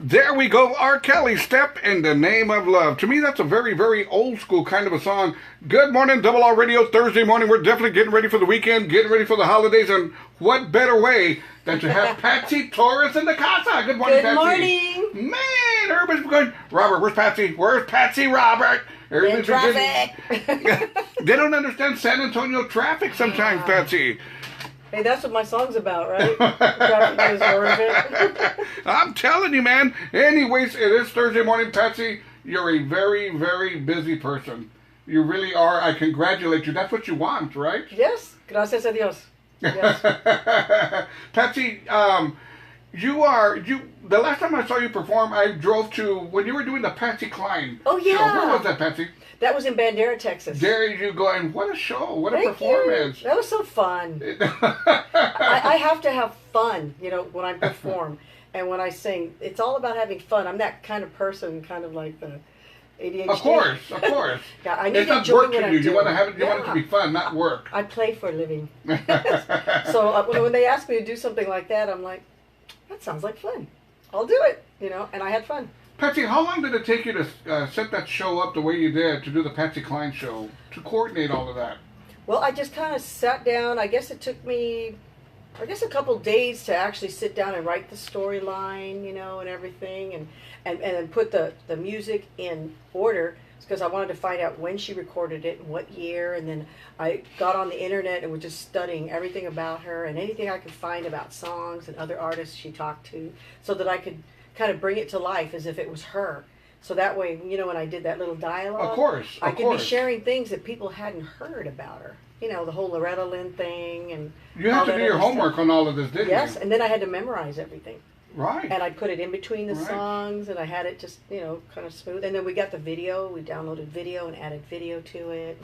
There we go, R. Kelly, Step in the Name of Love. To me, that's a very, very old school kind of a song. Good morning, Double R Radio, Thursday morning. We're definitely getting ready for the weekend, getting ready for the holidays, and what better way than to have Patsy Torres in the casa. Good morning, Good Patsy. morning. Man, everybody's going, Robert, where's Patsy? Where's Patsy, Robert? In traffic. They don't understand San Antonio traffic sometimes, Patsy. Hey, that's what my song's about, right? Traffic is horrific. I'm telling you, man. Anyways, it is Thursday morning, Patsy. You're a very, very busy person. You really are. I congratulate you. That's what you want, right? Yes. Gracias a Dios. Yes. Patsy, the last time I saw you perform, I drove to, when you were doing the Patsy Cline Oh, yeah. show. Where was that, Patsy? That was in Bandera, Texas. There you go. And what a show. What a Thank performance. You. That was so fun. I have to have fun, when I perform. And when I sing, it's all about having fun. I'm that kind of person, kind of like the ADHD. Of course. Yeah, I need it's to not enjoy work what to I you. do. You want it to be fun, not work. I play for a living. So when they ask me to do something like that, I'm like, that sounds like fun. I'll do it, and I had fun. Patsy, how long did it take you to set that show up the way you did, to do the Patsy Cline show, to coordinate all of that? Well, I just kind of sat down. I guess it took me, a couple days to actually sit down and write the storyline, and everything, and then put the music in order, because I wanted to find out when she recorded it and what year, and then I got on the internet and was just studying everything about her and anything I could find about songs and other artists she talked to, so that I could kind of bring it to life as if it was her. So that way, when I did that little dialogue, of course. I could be sharing things that people hadn't heard about her. The whole Loretta Lynn thing. And you had to do your homework on all of this, didn't you? Yes, and then I had to memorize everything. Right. And I put it in between the songs, and I had it just, kind of smooth. And then we got the video. We downloaded video and added video to it.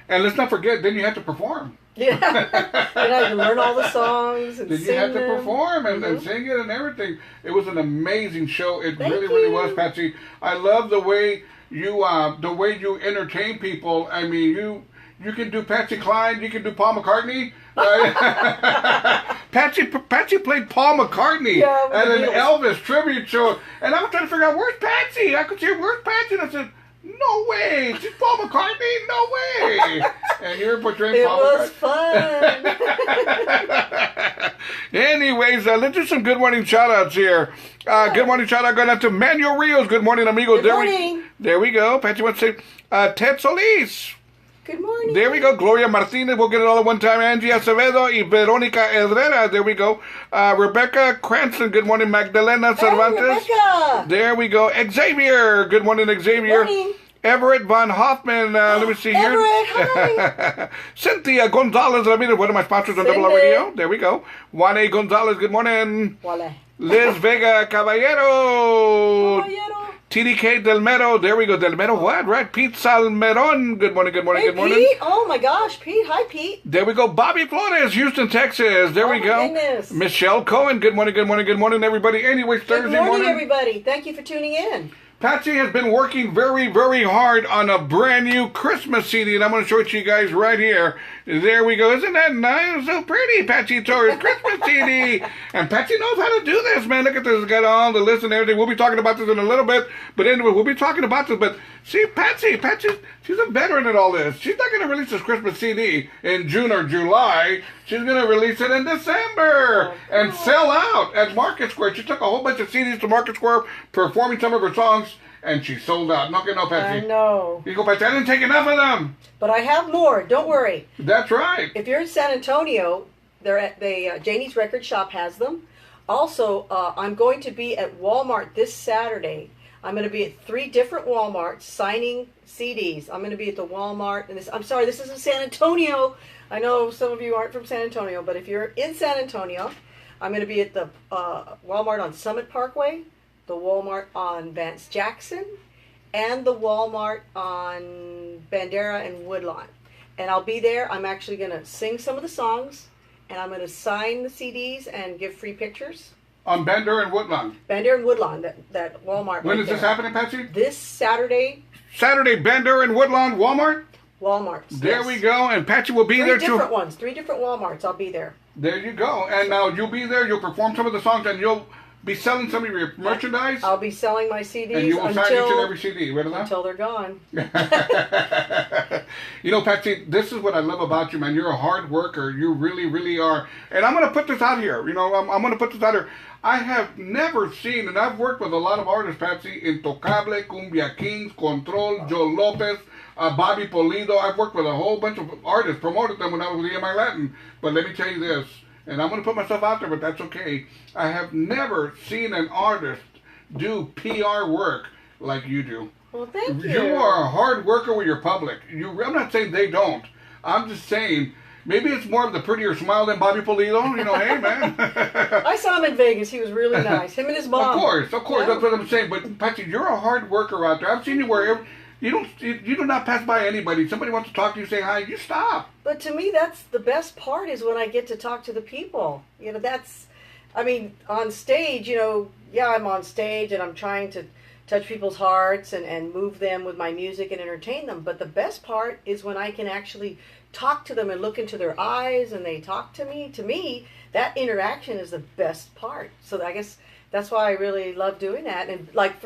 And let's not forget, then you had to perform. Yeah. And I had to learn all the songs and then sing you had to them. perform and sing it and everything. It was an amazing show. It Thank really you. was, Patsy. I love the way you entertain people. I mean, you can do Patsy Cline, you can do Paul McCartney. Patsy played Paul McCartney at an Elvis tribute show, and I was trying to figure out, where's Patsy? I could see her, where's Patsy? And I said, no way, she's Paul McCartney, no way. And you're portraying Paul McCartney. It was fun. Anyways, let's do some good morning shout-outs here. Good morning shout-out going out to Manuel Rios. Good morning, amigo. Good morning. There we go. Patsy wants to say, Ted Solis. Good morning. There we go. Gloria Martinez. We'll get it all at one time. Angie Acevedo y Veronica Herrera. There we go. Rebecca Cranston. Good morning. Magdalena Cervantes. Rebecca. There we go. Xavier. Good morning, Xavier. Good morning. Everett Von Hoffman. Let me see here. Everett, hi. Cynthia Gonzalez Ramirez, one of my sponsors on Double R Radio. There we go. Juan A. Gonzalez. Good morning. Wale. Liz Vega Caballero. Caballero. TDK Del Mero, there we go, Del Mero, what, right? Pete Salmeron, good morning, good morning, Hey, good morning. Pete, oh my gosh, Pete, hi Pete. There we go, Bobby Flores, Houston, Texas, there we go. Goodness. Michelle Cohen, good morning, good morning, good morning, everybody. Anyways, Thursday morning. Good morning, everybody. Thank you for tuning in. Patsy has been working very, very hard on a brand new Christmas CD, and I'm going to show it to you guys right here. There we go. Isn't that nice? So pretty, Patsy Torres Christmas CD. And Patsy knows how to do this, man. Look at this. It's got all the lists and everything. We'll be talking about this in a little bit. But anyway, we'll be talking about this. But see, Patsy, she's a veteran at all this. She's not going to release this Christmas CD in June or July. She's going to release it in December and sell out at Market Square. She took a whole bunch of CDs to Market Square, performing some of her songs, and she sold out. No, Patsy. I know. You go, Patsy. I didn't take enough of them. But I have more. Don't worry. That's right. If you're in San Antonio, they're at Janie's Record Shop has them. Also, I'm going to be at Walmart this Saturday. I'm going to be at 3 different Walmarts signing CDs. I'm going to be at the Walmart. And I'm sorry, this isn't San Antonio. I know some of you aren't from San Antonio, but if you're in San Antonio, I'm going to be at the Walmart on Summit Parkway, the Walmart on Vance Jackson, and the Walmart on Bandera and Woodlawn. And I'll be there. I'm actually going to sing some of the songs, and I'm going to sign the CDs and give free pictures. On Bandera and Woodlawn. Bandera and Woodlawn, that Walmart. When is this happening, Patsy? This Saturday. Saturday, Bandera and Woodlawn, Walmart? Walmarts. There yes. we go. And Patsy will be there too. 3 different Walmarts. I'll be there. There you go. And now you'll be there. You'll perform some of the songs, and you'll be selling some of your merchandise? I'll be selling my CDs and you will sign each and every CD, until they're gone. You know, Patsy, this is what I love about you, man. You're a hard worker. You really, really are. And I'm going to put this out here. You know, I'm going to put this out here. I have never seen, and I've worked with a lot of artists, Patsy, Intocable, Cumbia Kings, Control, Joe Lopez, Bobby Polido. I've worked with a whole bunch of artists, promoted them when I was with EMI Latin. But let me tell you this, and I'm going to put myself out there, but that's okay. I have never seen an artist do PR work like you do. Well, thank you. You are a hard worker with your public. I'm not saying they don't. I'm just saying maybe it's more of the prettier smile than Bobby Polido. You know, hey, man. I saw him in Vegas. He was really nice. Him and his mom. Of course. Yeah. That's what I'm saying. But, Patsy, you're a hard worker out there. I've seen you wherever. You do not pass by anybody. Somebody wants to talk to you, say hi, you stop. But to me, that's the best part is when I get to talk to the people. You know, on stage, you know, yeah, I'm on stage and I'm trying to touch people's hearts and move them with my music and entertain them. But the best part is when I can actually talk to them and look into their eyes and they talk to me. To me, that interaction is the best part. So I guess that's why I really love doing that. And like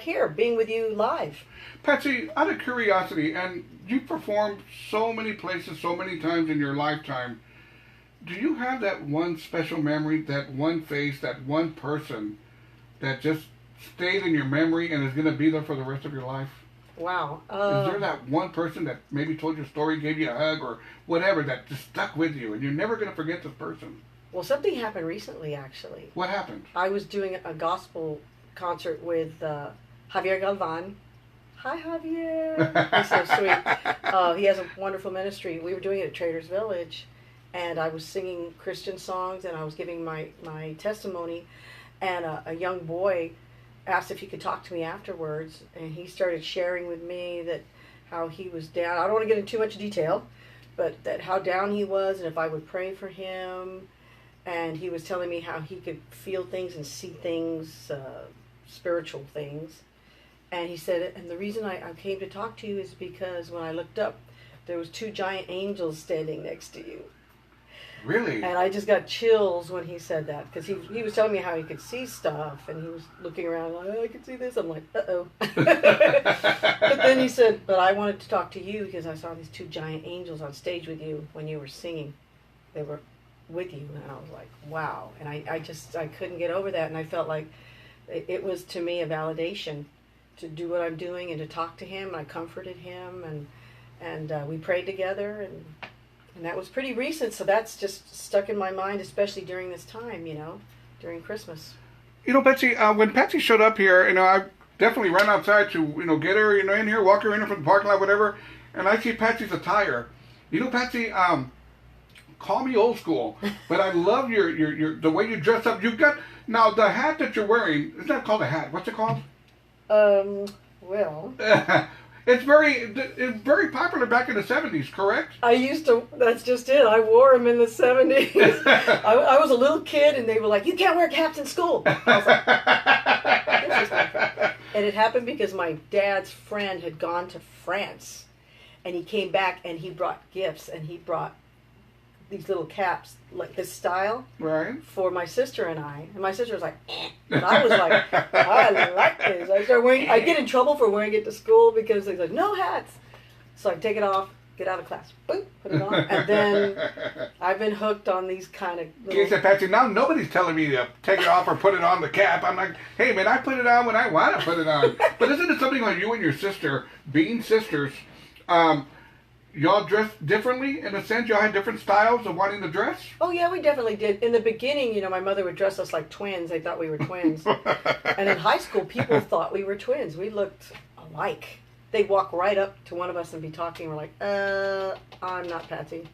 here, being with you live. Patsy, out of curiosity, and you performed so many places so many times in your lifetime, do you have that one special memory, that one face, that one person that just stayed in your memory and is going to be there for the rest of your life? Wow. Is there that one person that maybe told your story, gave you a hug or whatever, that just stuck with you and you're never going to forget this person? Well, something happened recently, actually. What happened? I was doing a gospel concert with Javier Galvan. Hi, Javier. He's so sweet. He has a wonderful ministry. We were doing it at Traders Village, and I was singing Christian songs, and I was giving my testimony, and a young boy asked if he could talk to me afterwards, and he started sharing with me that how he was down. I don't want to get into too much detail, but that how down he was, and if I would pray for him. And he was telling me how he could feel things and see things, spiritual things. And he said, and the reason I came to talk to you is because when I looked up, there was 2 giant angels standing next to you. Really? And I just got chills when he said that, because he was telling me how he could see stuff, and he was looking around like, oh, I can see this. I'm like, uh-oh. But then he said, but I wanted to talk to you because I saw these 2 giant angels on stage with you when you were singing. They were with you, and I was like, wow. And I couldn't get over that, and I felt like it was to me a validation to do what I'm doing and to talk to him. I comforted him, and we prayed together, and that was pretty recent, so that's just stuck in my mind, especially during this time, you know, during Christmas. You know, Patsy, when Patsy showed up here, you know, I definitely ran outside to, you know, get her, you know, in here, walk her in from the parking lot, whatever, and I see Patsy's attire. You know, Patsy, call me old school, but I love your the way you dress up. You've got, now the hat that you're wearing, it's not called a hat. What's it called? Well. It's very popular back in the 70s, correct? I used to, that's just it. I wore them in the 70s. I was a little kid and they were like, you can't wear hats in school. I was like, this is not fair. And it happened because my dad's friend had gone to France and he came back and he brought gifts and he brought these little caps, like this style, right, for my sister and I. And my sister was like, eh. And I was like, I like this. I started wearing, I get in trouble for wearing it to school because they like, no hats. So I take it off, get out of class, boop, put it on. And then I've been hooked on these kind of little... Okay, so Patsy, now nobody's telling me to take it off or put it on the cap. I'm like, hey man, I put it on when I want to put it on. But isn't it something like you and your sister, being sisters, y'all dressed differently in a sense? Y'all had different styles of wanting to dress? Oh, yeah, we definitely did. In the beginning, you know, my mother would dress us like twins. They thought we were twins. And in high school, people thought we were twins. We looked alike. They'd walk right up to one of us and be talking. We're like, I'm not Patsy.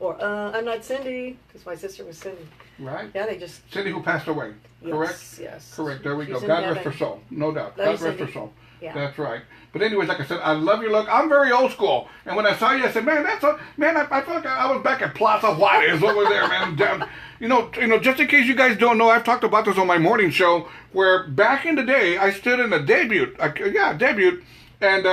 Or, I'm not Cindy, because my sister was Cindy. Right. Yeah, they just... Cindy, who passed away, correct? Yes, yes. Correct, there we She's go. in God heaven. rest her soul, no doubt. Love God you, rest her Cindy. soul. Yeah. That's right. But anyways, like I said, I love your look. I'm very old school. And when I saw you, I said, man, I feel like I was back at Plaza Juarez over there, man. Down, you know, just in case you guys don't know, I've talked about this on my morning show, where back in the day, I stood in a debut. And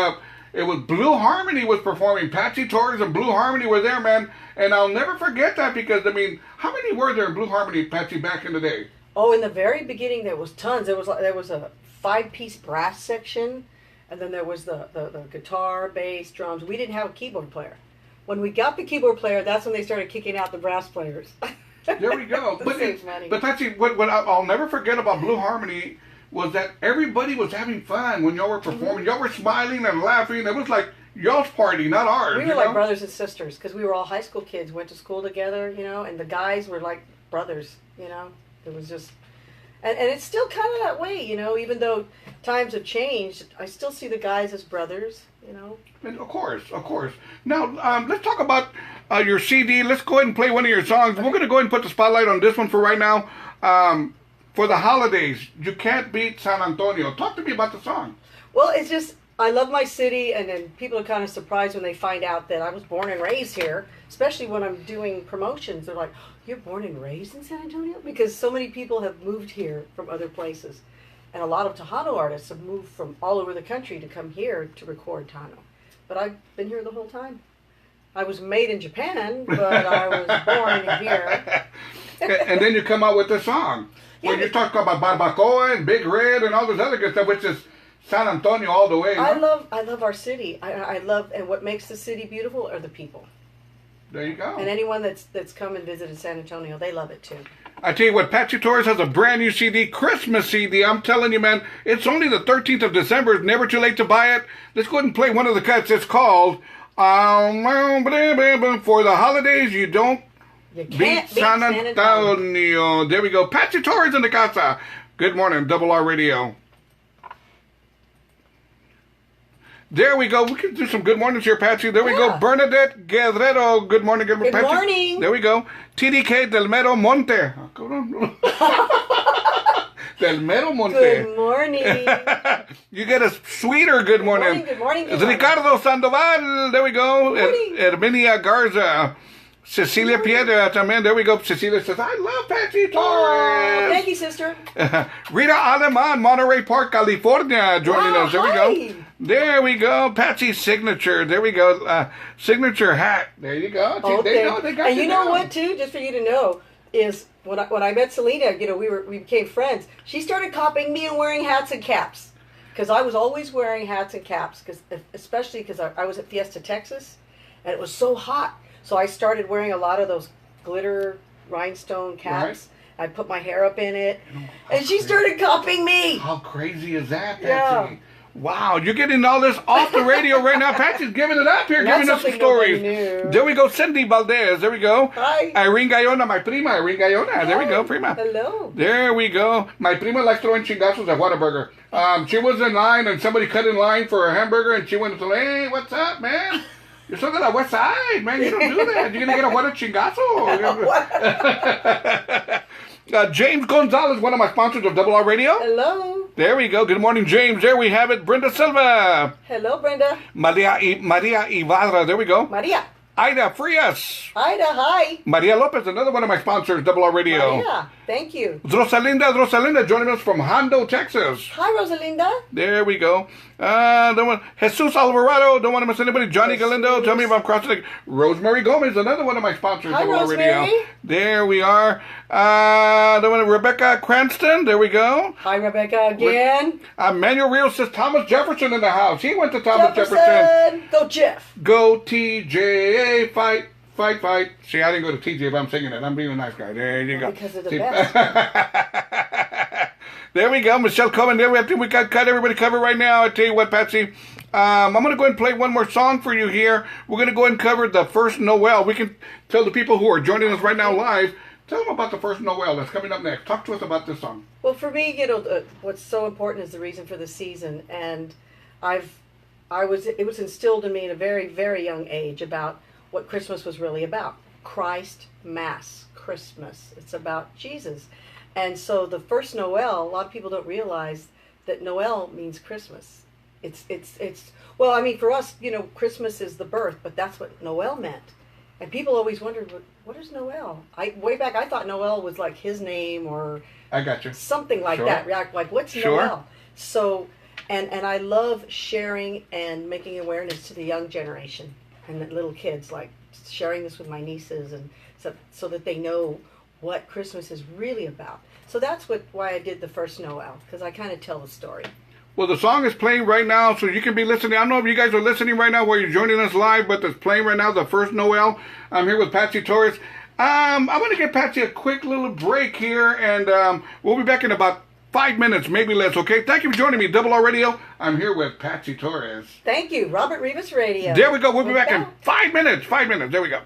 it was Blue Harmony was performing. Patsy, Torres, and Blue Harmony were there, man. And I'll never forget that because, I mean, how many were there in Blue Harmony, Patsy, back in the day? Oh, in the very beginning, there was tons. There was a 5-piece brass section, and then there was the guitar, bass, drums. We didn't have a keyboard player. When we got the keyboard player, that's when they started kicking out the brass players. There we go. But Patsy, what I'll never forget about Blue Harmony was that everybody was having fun when y'all were performing. Y'all were smiling and laughing. It was like y'all's party, not ours. We were like brothers and sisters because we were all high school kids, went to school together, and the guys were like brothers, It was just, and it's still kind of that way, even though times have changed, I still see the guys as brothers, And of course. Now, let's talk about your CD. Let's go ahead and play one of your songs. We're going to go ahead and put the spotlight on this one for right now. For the holidays, You Can't Beat San Antonio. Talk to me about the song. Well, it's just, I love my city, and then people are kind of surprised when they find out that I was born and raised here, especially when I'm doing promotions. They're like, you're born and raised in San Antonio? Because so many people have moved here from other places. And a lot of Tejano artists have moved from all over the country to come here to record Tejano. But I've been here the whole time. I was made in Japan, but I was born here. And then you come out with the song. Yeah, when you talk about Barbacoa and Big Red and all this other good stuff, which is San Antonio all the way. I love our city. I love, and what makes the city beautiful are the people. There you go. And anyone that's come and visited San Antonio, they love it too. I tell you what, Patsy Torres has a brand new CD, Christmas CD. I'm telling you, man, it's only the 13th of December. It's never too late to buy it. Let's go ahead and play one of the cuts. It's called For the Holidays You Don't Beat San Antonio. There we go. Patsy Torres in the casa. Good morning, Double R Radio. There we go. We can do some good mornings here, Patsy. There we go. Bernadette Guerrero. Good morning, Good Patsy. morning. There we go. TDK Del Mero Monte. Del Mero Monte. Good morning. You get a sweeter good morning. Good morning. It's Ricardo Sandoval. There we go. Herminia Garza. Cecilia Piedra también. There we go. Cecilia says, I love Patsy Torres. Oh, thank you, sister. Rita Aleman, Monterey Park, California, joining us. There we go. There we go. Patsy's signature. There we go. Signature hat. There you go. They got and you know what, too, just for you to know, is when I met Selena, we became friends. She started copying me and wearing hats and caps. Because I was always wearing hats and caps, especially because I was at Fiesta, Texas, and it was so hot. So I started wearing a lot of those glitter rhinestone caps. Right. I put my hair up in it. And she started copying me. How crazy is that, Patsy? Yeah. Wow, you're getting all this off the radio right now. Patsy's giving it up here, giving us some stories. There we go, Cindy Valdez. There we go. Hi. Irene Gallona, my prima, Irene Gallona. Hi. There we go, prima. Hello. There we go. My prima likes throwing chingazos at Whataburger. She was in line and somebody cut in line for a hamburger and she went to say, hey, what's up, man? You're still on the west side, man. You don't do that. You're going to get a Whata chingazo. James Gonzalez, one of my sponsors of Double R Radio. Hello. There we go. Good morning, James. There we have it. Brenda Silva. Hello, Brenda. Maria Ibarra. There we go. Maria. Ida Frias. Ida, hi. Maria Lopez, another one of my sponsors, Double R Radio. Maria, thank you. Rosalinda joining us from Hondo, Texas. Hi, Rosalinda. There we go. Jesus Alvarado, don't want to miss anybody. Johnny Galindo, tell me if I'm crossing the... Rosemary Gomez, another one of my sponsors, Hi, Double R Rosemary. Radio. There we are. Rebecca Cranston, there we go. Hi, Rebecca, again. Manuel Rios says Thomas Jefferson in the house. He went to Thomas Jefferson. Go, Jeff. Go, TJ, fight. See, I didn't go to TJ, but I'm singing it. I'm being a nice guy. There you go. Because of the best. There we go. Michelle Cohen. There I think we got everybody covered right now. I tell you what, Patsy. I'm going to go ahead and play one more song for you here. We're going to go ahead and cover the first Noel. We can tell the people who are joining us right now live, tell them about the first Noel that's coming up next. Talk to us about this song. Well, for me, what's so important is the reason for the season. And it was instilled in me at a very, very young age about what Christmas was really about. Christ, Mass, Christmas. It's about Jesus. And so the first Noel, a lot of people don't realize that Noel means Christmas. Well, I mean, for us, Christmas is the birth, but that's what Noel meant. And people always wondered, what is Noel? Way back, I thought Noel was like his name or I got you. Something like that. Like, what's Noel? So, and I love sharing and making awareness to the young generation and the little kids, like sharing this with my nieces, and so that they know what Christmas is really about. So that's why I did the first Noel, because I kind of tell the story. Well, the song is playing right now, so you can be listening. I don't know if you guys are listening right now while you're joining us live, but it's playing right now, the first Noel. I'm here with Patsy Torres. I'm going to give Patsy a quick little break here, and we'll be back in about 5 minutes, maybe less, okay? Thank you for joining me, Double R Radio. I'm here with Patsy Torres. Thank you, Robert Rivas Radio. There we go. We'll be back in 5 minutes. 5 minutes. There we go.